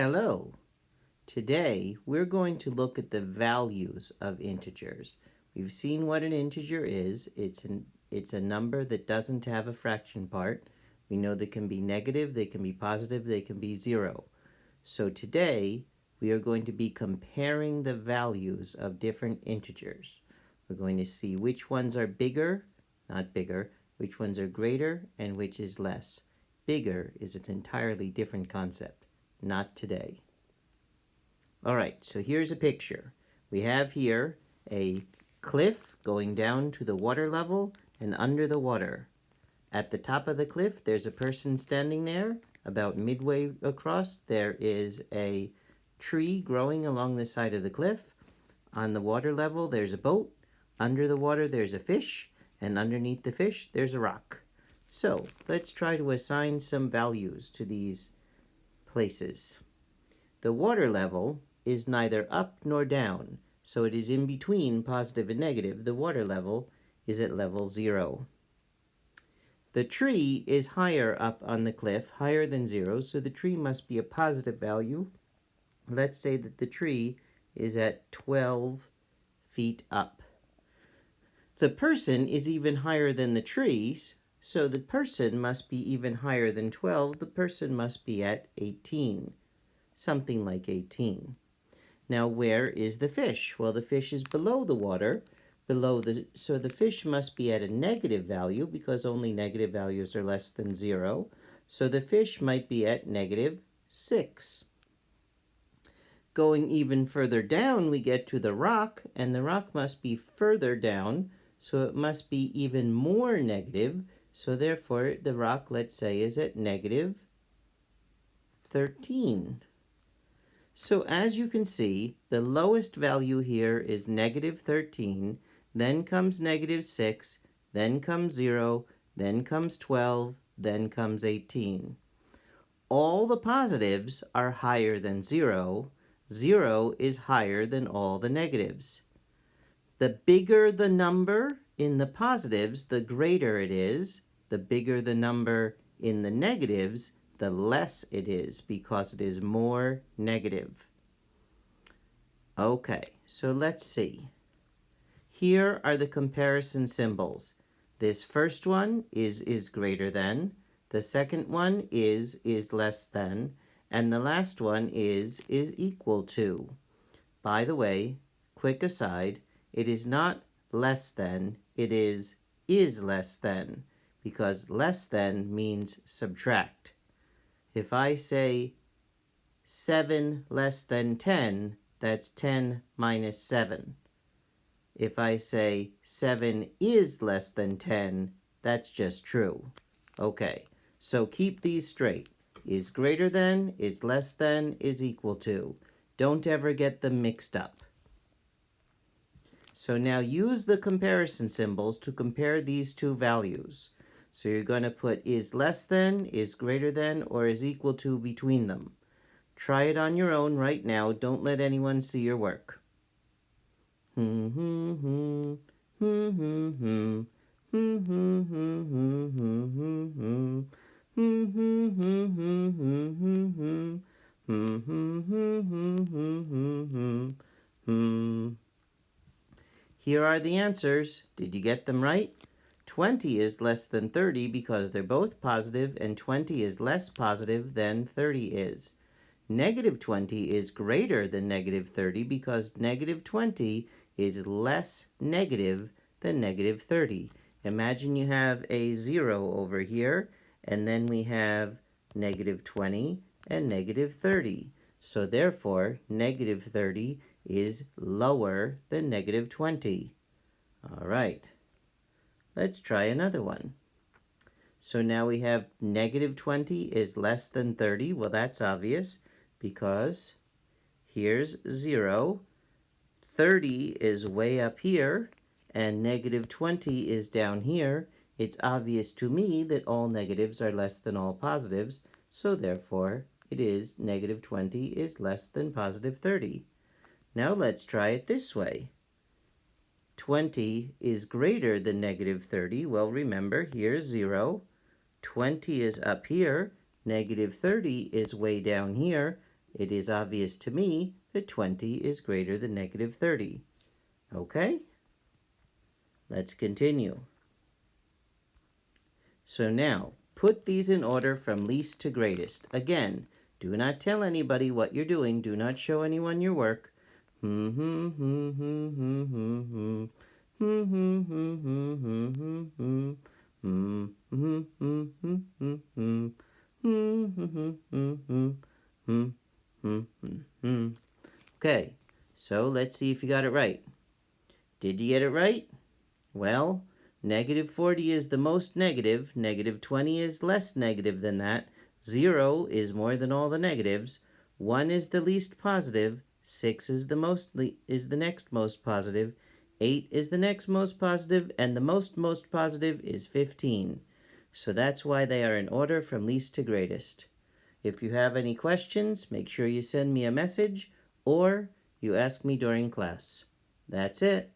Hello. Today we're going to look at the values of integers. We've seen what an integer is. It's a number that doesn't have a fraction part. We know they can be negative, they can be positive, they can be zero. So today we are going to be comparing the values of different integers. We're going to see which ones are bigger, not bigger, which ones are greater, and which is less. Bigger is an entirely different concept. Not today. All right, so here's a picture. We have here a cliff going down to the water level and under the water. At the top of the cliff, there's a person standing there. About midway across, there is a tree growing along the side of the cliff. On the water level, there's a boat. Under the water, there's a fish. And underneath the fish, there's a rock. So let's try to assign some values to these places. The water level is neither up nor down, so it is in between positive and negative. The water level is at level 0. The tree is higher up on the cliff, higher than 0, so the tree must be a positive value. Let's say that the tree is at 12 feet up. The person is even higher than the trees, so the person must be even higher than 12. The person must be at 18, something like 18. Now where is the fish? Well, the fish is below the water, so the fish must be at a negative value because only negative values are less than 0. So the fish might be at negative 6. Going even further down, we get to the rock, and the rock must be further down, so it must be even more negative. So therefore, the rock, let's say, is at negative 13. So as you can see, the lowest value here is negative 13, then comes negative 6, then comes 0, then comes 12, then comes 18. All the positives are higher than 0. 0 is higher than all the negatives. The bigger the number in the positives, the greater it is. The bigger the number in the negatives, the less it is because it is more negative. Okay, so let's see. Here are the comparison symbols. This first one is greater than, the second one is less than, and the last one is equal to. By the way, quick aside, it is not less than, it is less than, because less than means subtract. If I say 7 less than 10, that's 10 minus 7. If I say 7 is less than 10, that's just true. Okay, so keep these straight. Is greater than, is less than, is equal to. Don't ever get them mixed up. So now use the comparison symbols to compare these two values. So you're going to put is less than, is greater than, or is equal to between them. Try it on your own right now. Don't let anyone see your work. Here are the answers. Did you get them right? 20 is less than 30 because they're both positive, and 20 is less positive than 30 is. Negative 20 is greater than negative 30 because negative 20 is less negative than negative 30. Imagine you have a 0 over here, and then we have negative 20 and negative 30. So therefore, negative 30 is lower than negative 20. All right, let's try another one. So now we have negative 20 is less than 30. Well, that's obvious because here's 0. 30 is way up here, and negative 20 is down here. It's obvious to me that all negatives are less than all positives, so therefore it is negative 20 is less than positive 30. Now let's try it this way. 20 is greater than negative 30. Well, remember, here's 0. 20 is up here. Negative 30 is way down here. it is obvious to me that 20 is greater than negative 30. Okay? Let's continue. So now, put these in order from least to greatest. Again, do not tell anybody what you're doing. Do not show anyone your work. Okay, so let's see if you got it right. Did you get it right? Well, negative 40 is the most negative, negative 20 is less negative than that, 0 is more than all the negatives, 1 is the least positive, 6 is the next most positive, 8 is the next most positive, and the most positive is 15. So that's why they are in order from least to greatest. If you have any questions, make sure you send me a message or you ask me during class. That's it.